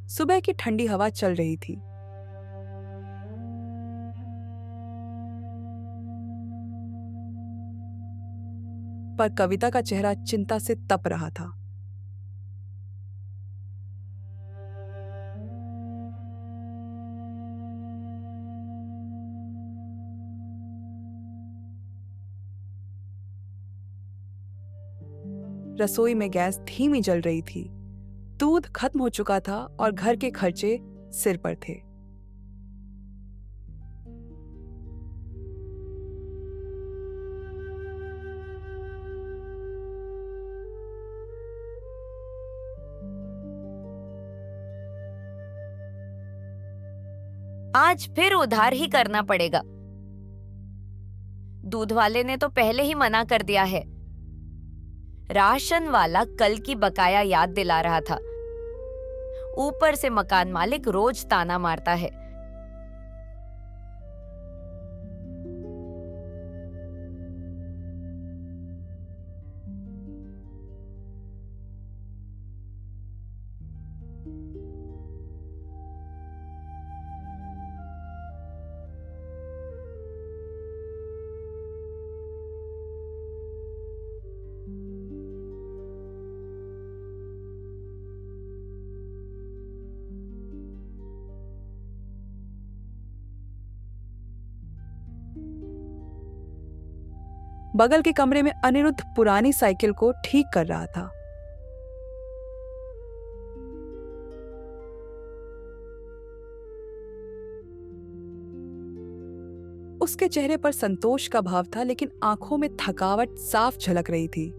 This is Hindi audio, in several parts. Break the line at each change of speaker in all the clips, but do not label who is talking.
सुबह की ठंडी हवा चल रही थी। पर कविता का चेहरा चिंता से तप रहा था। रसोई में गैस धीमी जल रही थी। दूध खत्म हो चुका था और घर के खर्चे सिर पर थे।
आज फिर उधार ही करना पड़ेगा। दूध वाले ने तो पहले ही मना कर दिया है। राशन वाला कल की बकाया याद दिला रहा था। ऊपर से मकान मालिक रोज ताना मारता है।
बगल के कमरे में अनिरुद्ध पुरानी साइकिल को ठीक कर रहा था। उसके चेहरे पर संतोष का भाव था, लेकिन आंखों में थकावट साफ झलक रही थी।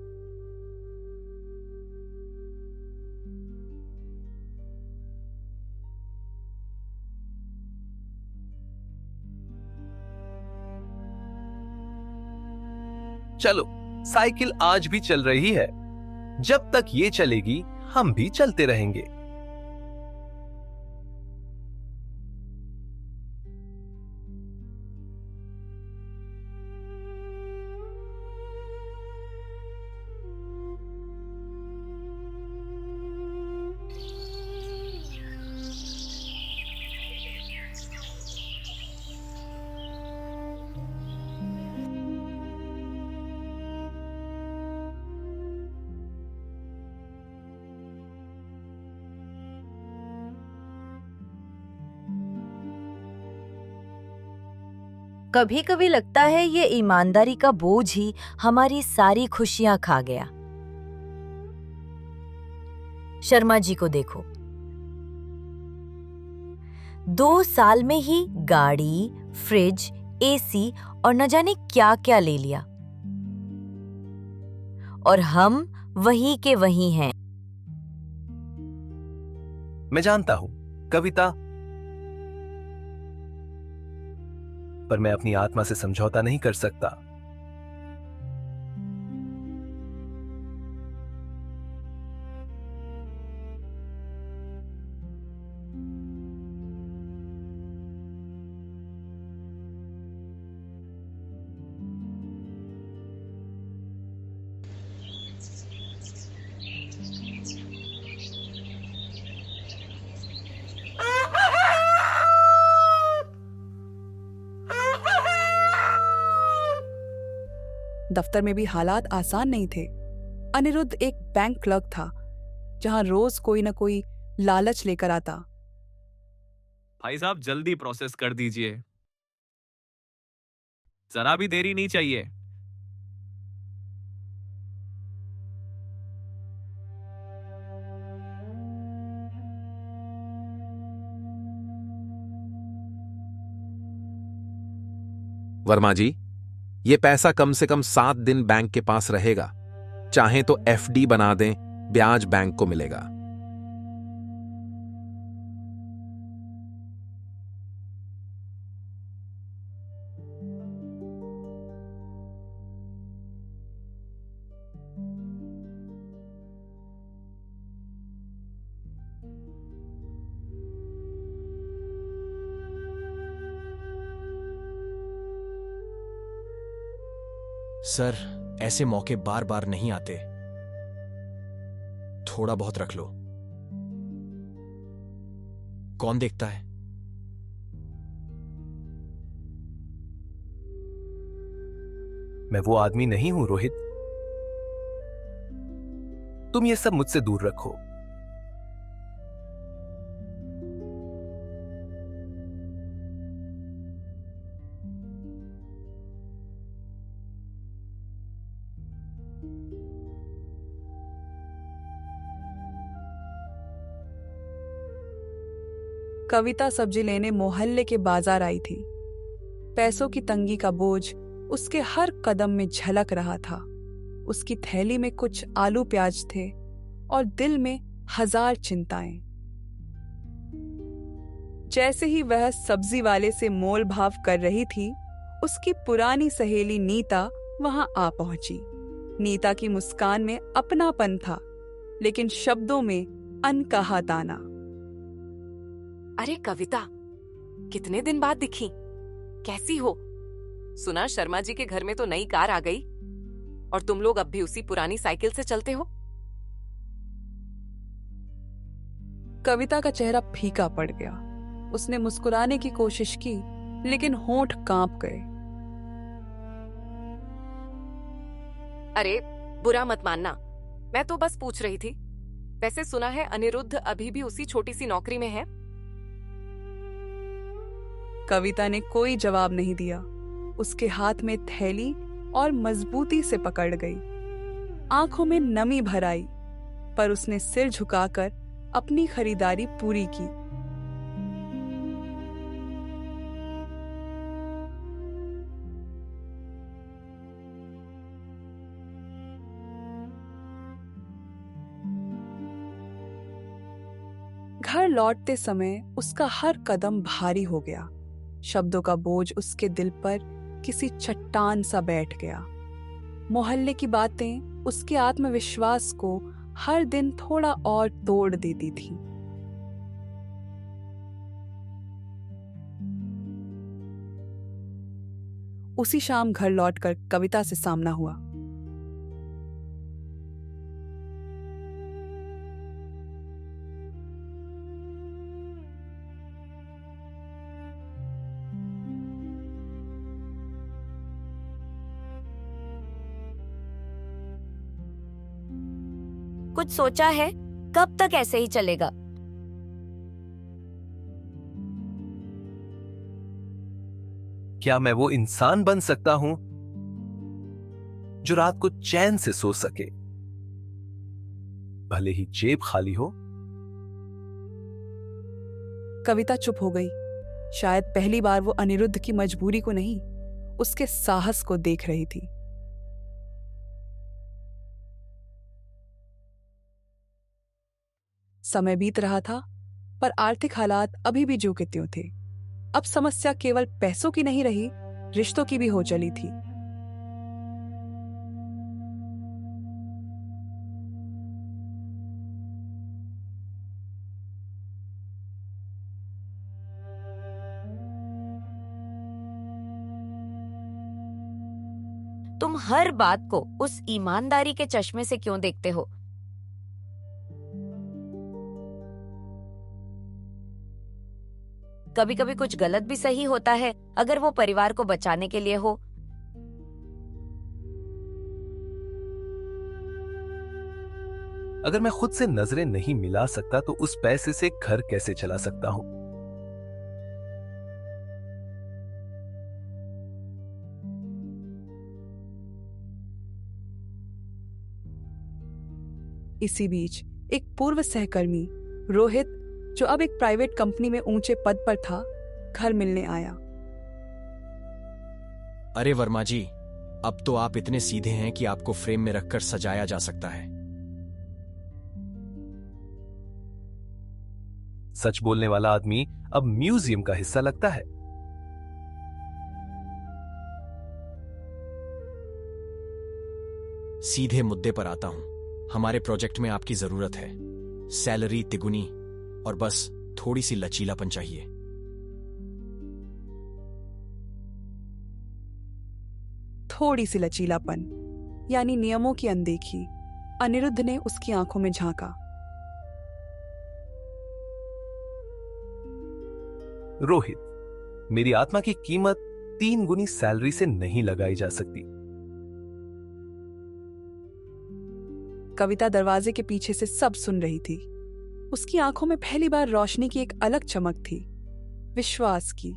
चलो, साइकिल आज भी चल रही है। जब तक ये चलेगी हम भी चलते रहेंगे।
कभी कभी लगता है ये ईमानदारी का बोझ ही हमारी सारी खुशियां खा गया। शर्मा जी को देखो, 2 साल में ही गाड़ी, फ्रिज, एसी और न जाने क्या क्या ले लिया, और हम वही के वही हैं।
मैं जानता हूं कविता, पर मैं अपनी आत्मा से समझौता नहीं कर सकता।
दफ्तर में भी हालात आसान नहीं थे। अनिरुद्ध एक बैंक क्लर्क था, जहां रोज कोई न कोई लालच लेकर आता।
भाई साहब, जल्दी प्रोसेस कर दीजिए, जरा भी देरी नहीं चाहिए।
वर्मा जी, ये पैसा कम से कम 7 दिन बैंक के पास रहेगा। चाहें तो एफडी बना दें, ब्याज बैंक को मिलेगा।
सर, ऐसे मौके बार बार नहीं आते। थोड़ा बहुत रख लो। कौन देखता है?
मैं वो आदमी नहीं हूं रोहित। तुम ये सब मुझसे दूर रखो।
कविता सब्जी लेने मोहल्ले के बाजार आई थी। पैसों की तंगी का बोझ उसके हर कदम में झलक रहा था। उसकी थैली में कुछ आलू प्याज थे और दिल में 1000 चिंताएं। जैसे ही वह सब्जी वाले से मोल भाव कर रही थी, उसकी पुरानी सहेली नीता वहां आ पहुंची। नीता की मुस्कान में अपनापन था, लेकिन शब्दों में अनकहा ताना।
अरे कविता, कितने दिन बाद दिखी, कैसी हो? सुना शर्मा जी के घर में तो नई कार आ गई और तुम लोग अब भी उसी पुरानी साइकिल से चलते हो।
कविता का चेहरा फीका पड़ गया। उसने मुस्कुराने की कोशिश की, लेकिन होंठ कांप गए।
अरे बुरा मत मानना, मैं तो बस पूछ रही थी। वैसे सुना है अनिरुद्ध अभी भी उसी छोटी सी नौकरी में है।
कविता ने कोई जवाब नहीं दिया। उसके हाथ में थैली और मजबूती से पकड़ गई। आंखों में नमी भर आई, पर उसने सिर झुकाकर अपनी खरीदारी पूरी की। घर लौटते समय उसका हर कदम भारी हो गया। शब्दों का बोझ उसके दिल पर किसी चट्टान सा बैठ गया। मोहल्ले की बातें उसके आत्मविश्वास को हर दिन थोड़ा और तोड़ देती थी। उसी शाम घर लौटकर कविता से सामना हुआ।
कुछ सोचा है? कब तक ऐसे ही चलेगा?
क्या मैं वो इंसान बन सकता हूं जो रात को चैन से सो सके, भले ही जेब खाली हो?
कविता चुप हो गई। शायद पहली बार वो अनिरुद्ध की मजबूरी को नहीं, उसके साहस को देख रही थी। समय बीत रहा था, पर आर्थिक हालात अभी भी जो के त्यों थे। अब समस्या केवल पैसों की नहीं रही, रिश्तों की भी हो चली थी।
तुम हर बात को उस ईमानदारी के चश्मे से क्यों देखते हो? कभी कभी कुछ गलत भी सही होता है, अगर वो परिवार को बचाने के लिए हो।
अगर मैं खुद से नजरें नहीं मिला सकता तो उस पैसे से घर कैसे चला सकता हूं?
इसी बीच एक पूर्व सहकर्मी रोहित, जो अब एक प्राइवेट कंपनी में ऊंचे पद पर था, घर मिलने आया।
अरे वर्मा जी, अब तो आप इतने सीधे हैं कि आपको फ्रेम में रखकर सजाया जा सकता है।
सच बोलने वाला आदमी अब म्यूजियम का हिस्सा लगता है।
सीधे मुद्दे पर आता हूं। हमारे प्रोजेक्ट में आपकी जरूरत है। सैलरी तिगुनी और बस थोड़ी सी लचीलापन चाहिए।
थोड़ी सी लचीलापन, यानी नियमों की अनदेखी। अनिरुद्ध ने उसकी आंखों में झांका।
रोहित, मेरी आत्मा की कीमत 3 गुनी सैलरी से नहीं लगाई जा सकती।
कविता दरवाजे के पीछे से सब सुन रही थी। उसकी आंखों में पहली बार रोशनी की एक अलग चमक थी, विश्वास की।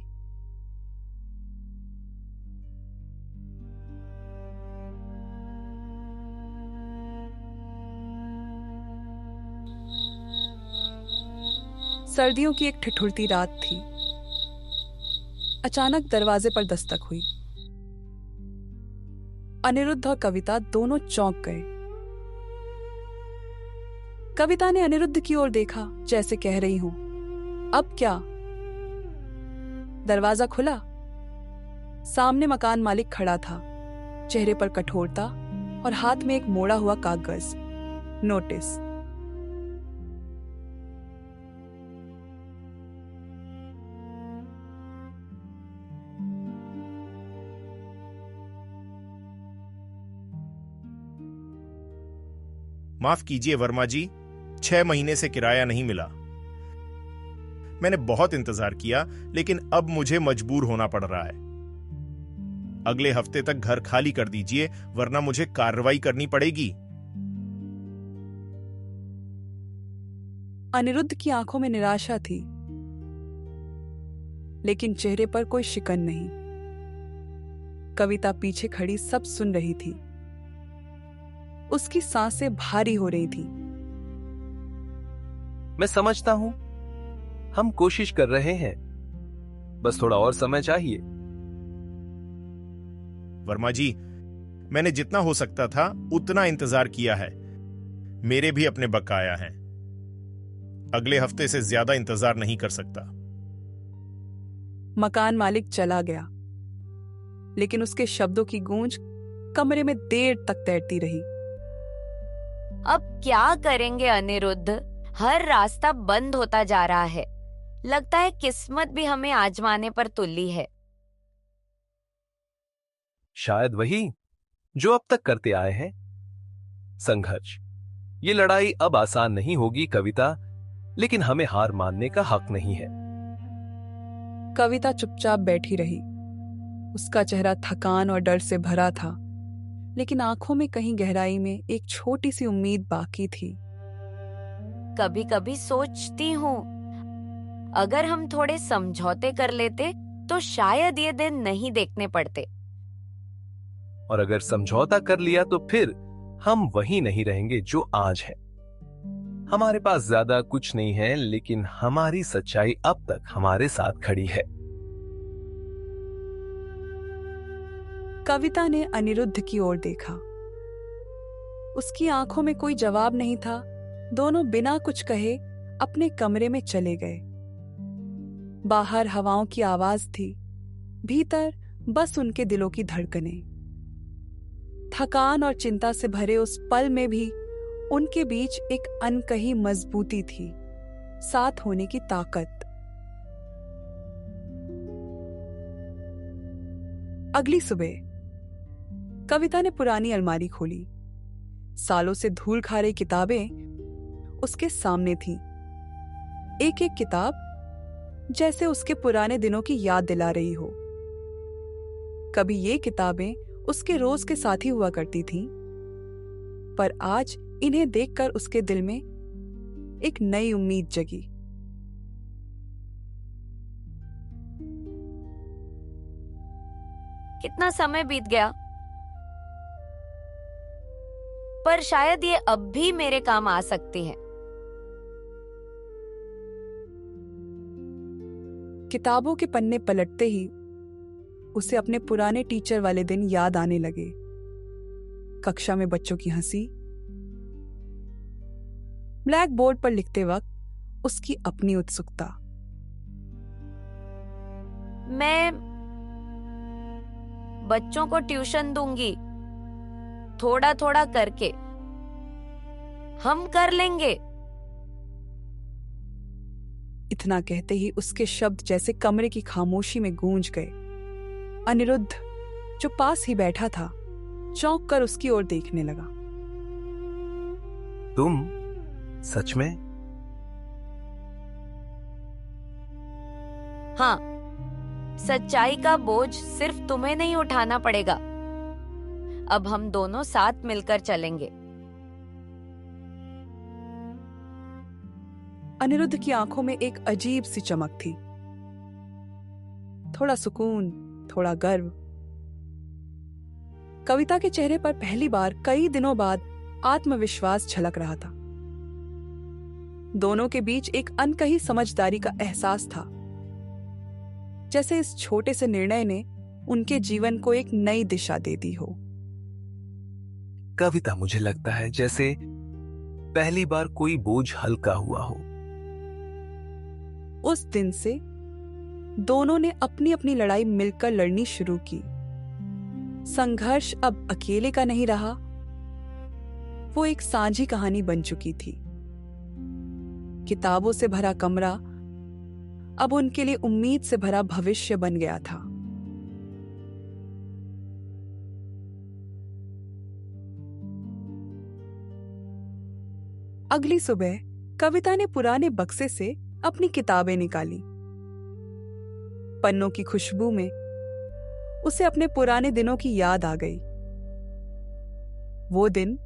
सर्दियों की एक ठिठुरती रात थी। अचानक दरवाजे पर दस्तक हुई। अनिरुद्ध और कविता दोनों चौंक गए। कविता ने अनिरुद्ध की ओर देखा, जैसे कह रही हूं, अब क्या? दरवाजा खुला। सामने मकान मालिक खड़ा था, चेहरे पर कठोरता और हाथ में एक मोड़ा हुआ कागज, नोटिस।
माफ कीजिए वर्मा जी, 6 महीने से किराया नहीं मिला। मैंने बहुत इंतजार किया, लेकिन अब मुझे मजबूर होना पड़ रहा है। अगले हफ्ते तक घर खाली कर दीजिए, वरना मुझे कार्रवाई करनी पड़ेगी।
अनिरुद्ध की आंखों में निराशा थी, लेकिन चेहरे पर कोई शिकन नहीं। कविता पीछे खड़ी सब सुन रही थी। उसकी सांसें भारी हो रही थी।
मैं समझता हूं, हम कोशिश कर रहे हैं, बस थोड़ा और समय चाहिए।
वर्मा जी, मैंने जितना हो सकता था उतना इंतजार किया है। मेरे भी अपने बकाया हैं। अगले हफ्ते से ज्यादा इंतजार नहीं कर सकता।
मकान मालिक चला गया, लेकिन उसके शब्दों की गूंज कमरे में देर तक तैरती रही।
अब क्या करेंगे अनिरुद्ध? हर रास्ता बंद होता जा रहा है। लगता है किस्मत भी हमें आजमाने पर तुल्ली है।
शायद वही जो अब तक करते आए हैं, संघर्ष। ये लड़ाई अब आसान नहीं होगी कविता, लेकिन हमें हार मानने का हक नहीं है।
कविता चुपचाप बैठी रही। उसका चेहरा थकान और डर से भरा था, लेकिन आंखों में कहीं गहराई में एक छोटी सी उम्मीद बाकी थी।
कभी कभी सोचती हूँ, अगर हम थोड़े समझौते कर लेते तो शायद ये दिन नहीं देखने पड़ते।
और अगर समझौता कर लिया तो फिर हम वही नहीं रहेंगे जो आज है। हमारे पास ज्यादा कुछ नहीं है, लेकिन हमारी सच्चाई अब तक हमारे साथ खड़ी है।
कविता ने अनिरुद्ध की ओर देखा। उसकी आंखों में कोई जवाब नहीं था। दोनों बिना कुछ कहे अपने कमरे में चले गए। बाहर हवाओं की आवाज थी, भीतर बस उनके दिलों की धड़कनें। थकान और चिंता से भरे उस पल में भी उनके बीच एक अनकही मजबूती थी, साथ होने की ताकत। अगली सुबह कविता ने पुरानी अलमारी खोली। सालों से धूल खा रही किताबें उसके सामने थीं। एक एक किताब जैसे उसके पुराने दिनों की याद दिला रही हो। कभी ये किताबें उसके रोज के साथी हुआ करती थीं, पर आज इन्हें देखकर उसके दिल में एक नई उम्मीद जगी।
कितना समय बीत गया, पर शायद ये अब भी मेरे काम आ सकती है।
किताबों के पन्ने पलटते ही उसे अपने पुराने टीचर वाले दिन याद आने लगे। कक्षा में बच्चों की हंसी, ब्लैक बोर्ड पर लिखते वक्त उसकी अपनी उत्सुकता।
मैं बच्चों को ट्यूशन दूंगी, थोड़ा थोड़ा करके। हम कर लेंगे।
इतना कहते ही उसके शब्द जैसे कमरे की खामोशी में गूंज गए। अनिरुद्ध, जो पास ही बैठा था, चौंक कर उसकी ओर देखने लगा।
तुम सच में?
हाँ, सच्चाई का बोझ सिर्फ तुम्हें नहीं उठाना पड़ेगा। अब हम दोनों साथ मिलकर चलेंगे।
अनिरुद्ध की आंखों में एक अजीब सी चमक थी, थोड़ा सुकून, थोड़ा गर्व। कविता के चेहरे पर पहली बार कई दिनों बाद आत्मविश्वास झलक रहा था। दोनों के बीच एक अनकही समझदारी का एहसास था, जैसे इस छोटे से निर्णय ने उनके जीवन को एक नई दिशा दे दी हो।
कविता, मुझे लगता है जैसे पहली बार कोई बोझ हल्का हुआ हो।
उस दिन से दोनों ने अपनी अपनी लड़ाई मिलकर लड़नी शुरू की। संघर्ष अब अकेले का नहीं रहा, वो एक साझी कहानी बन चुकी थी। किताबों से भरा कमरा अब उनके लिए उम्मीद से भरा भविष्य बन गया था। अगली सुबह कविता ने पुराने बक्से से अपनी किताबें निकाली। पन्नों की खुशबू में उसे अपने पुराने दिनों की याद आ गई। वो दिन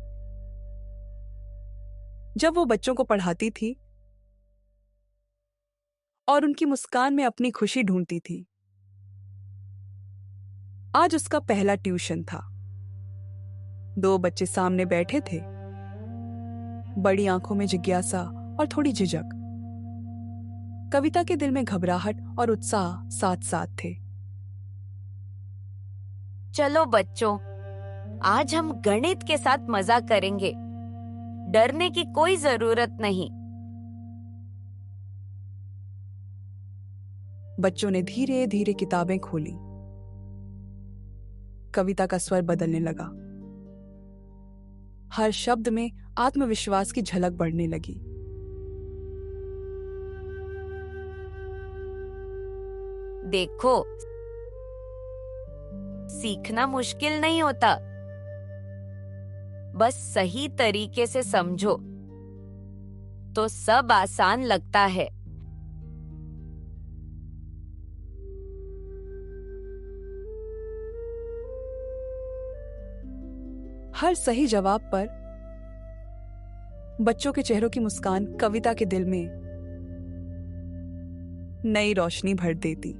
जब वो बच्चों को पढ़ाती थी और उनकी मुस्कान में अपनी खुशी ढूंढती थी। आज उसका पहला ट्यूशन था। 2 बच्चे सामने बैठे थे, बड़ी आंखों में जिज्ञासा और थोड़ी झिझक। कविता के दिल में घबराहट और उत्साह साथ साथ थे।
चलो बच्चों, आज हम गणित के साथ मजा करेंगे। डरने की कोई जरूरत नहीं।
बच्चों ने धीरे धीरे किताबें खोली। कविता का स्वर बदलने लगा। हर शब्द में आत्मविश्वास की झलक बढ़ने लगी।
देखो, सीखना मुश्किल नहीं होता, बस सही तरीके से समझो तो सब आसान लगता है।
हर सही जवाब पर बच्चों के चेहरों की मुस्कान कविता के दिल में नई रोशनी भर देती।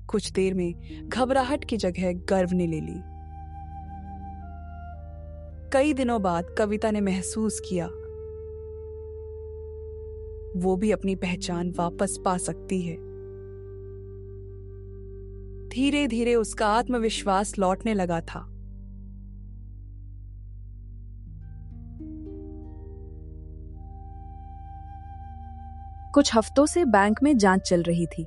कुछ देर में घबराहट की जगह गर्व ने ले ली। कई दिनों बाद कविता ने महसूस किया वो भी अपनी पहचान वापस पा सकती है। धीरे धीरे उसका आत्मविश्वास लौटने लगा था। कुछ हफ्तों से बैंक में जांच चल रही थी।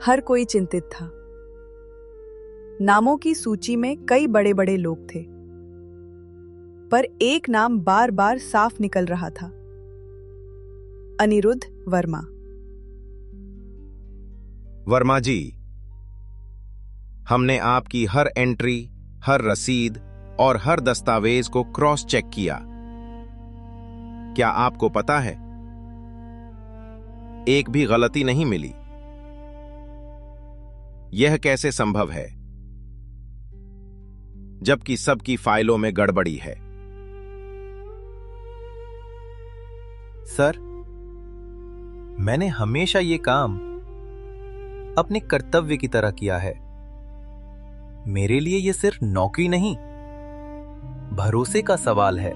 हर कोई चिंतित था। नामों की सूची में कई बड़े बड़े लोग थे, पर एक नाम बार बार साफ निकल रहा था, अनिरुद्ध वर्मा।
वर्मा जी, हमने आपकी हर एंट्री, हर रसीद और हर दस्तावेज को क्रॉस चेक किया। क्या आपको पता है, एक भी गलती नहीं मिली। यह कैसे संभव है, जबकि सबकी फाइलों में गड़बड़ी है?
सर, मैंने हमेशा ये काम अपने कर्तव्य की तरह किया है। मेरे लिए यह सिर्फ नौकरी नहीं, भरोसे का सवाल है।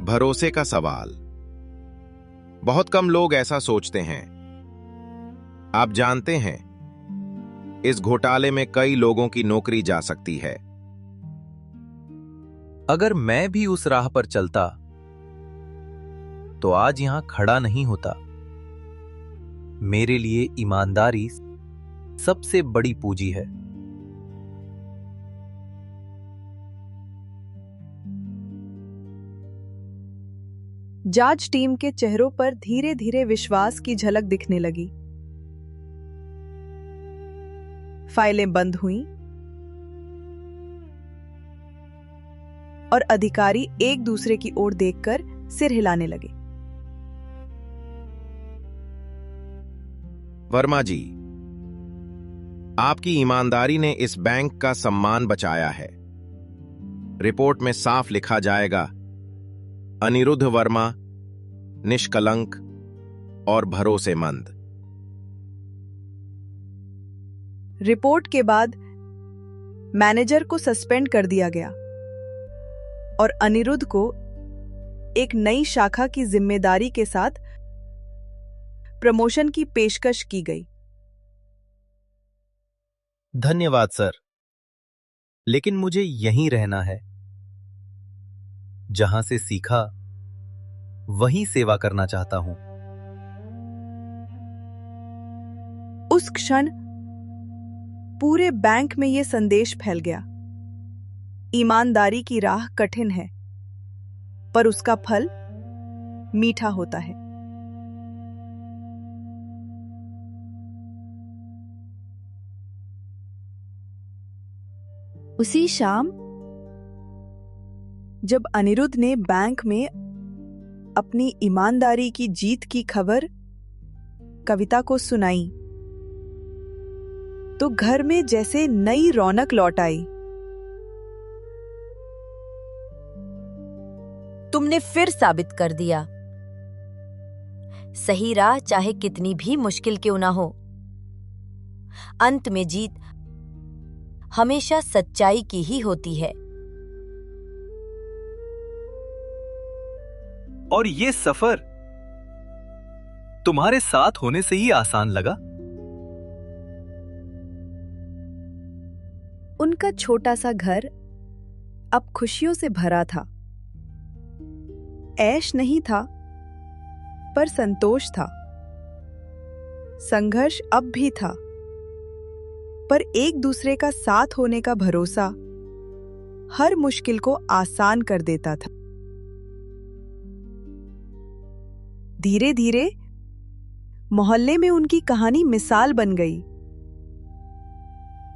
भरोसे का सवाल? बहुत कम लोग ऐसा सोचते हैं। आप जानते हैं, इस घोटाले में कई लोगों की नौकरी जा सकती है।
अगर मैं भी उस राह पर चलता तो आज यहां खड़ा नहीं होता। मेरे लिए ईमानदारी सबसे बड़ी पूंजी है।
जांच टीम के चेहरों पर धीरे धीरे विश्वास की झलक दिखने लगी। फाइलें बंद हुईं। और अधिकारी एक दूसरे की ओर देखकर सिर हिलाने लगे।
वर्मा जी, आपकी ईमानदारी ने इस बैंक का सम्मान बचाया है। रिपोर्ट में साफ लिखा जाएगा, अनिरुद्ध वर्मा निष्कलंक और भरोसेमंद।
रिपोर्ट के बाद मैनेजर को सस्पेंड कर दिया गया और अनिरुद्ध को एक नई शाखा की जिम्मेदारी के साथ प्रमोशन की पेशकश की गई।
धन्यवाद सर, लेकिन मुझे यहीं रहना है। जहां से सीखा वहीं सेवा करना चाहता हूं।
उस क्षण पूरे बैंक में यह संदेश फैल गया, ईमानदारी की राह कठिन है, पर उसका फल मीठा होता है। उसी शाम जब अनिरुद्ध ने बैंक में अपनी ईमानदारी की जीत की खबर कविता को सुनाई, तो घर में जैसे नई रौनक लौट आई।
तुमने फिर साबित कर दिया, सही राह चाहे कितनी भी मुश्किल क्यों ना हो, अंत में जीत हमेशा सच्चाई की ही होती है।
और ये सफर तुम्हारे साथ होने से ही आसान लगा।
उनका छोटा सा घर अब खुशियों से भरा था। ऐश नहीं था, पर संतोष था। संघर्ष अब भी था, पर एक दूसरे का साथ होने का भरोसा हर मुश्किल को आसान कर देता था। धीरे धीरे मोहल्ले में उनकी कहानी मिसाल बन गई।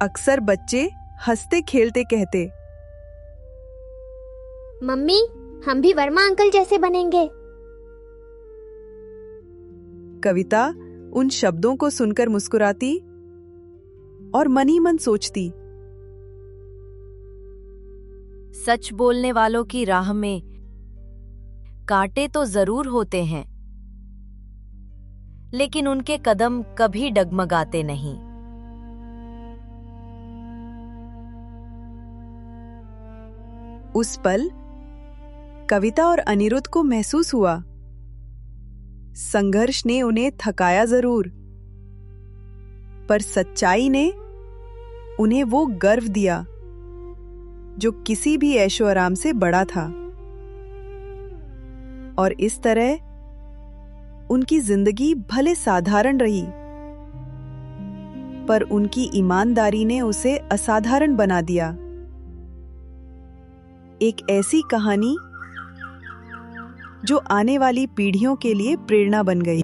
अक्सर बच्चे हंसते खेलते कहते,
मम्मी, हम भी वर्मा अंकल जैसे बनेंगे।
कविता उन शब्दों को सुनकर मुस्कुराती और मन ही मन सोचती,
सच बोलने वालों की राह में कांटे तो जरूर होते हैं, लेकिन उनके कदम कभी डगमगाते नहीं।
उस पल कविता और अनिरुद्ध को महसूस हुआ, संघर्ष ने उन्हें थकाया जरूर, पर सच्चाई ने उन्हें वो गर्व दिया जो किसी भी ऐशो आराम से बड़ा था। और इस तरह उनकी जिंदगी भले साधारण रही, पर उनकी ईमानदारी ने उसे असाधारण बना दिया। एक ऐसी कहानी जो आने वाली पीढ़ियों के लिए प्रेरणा बन गई।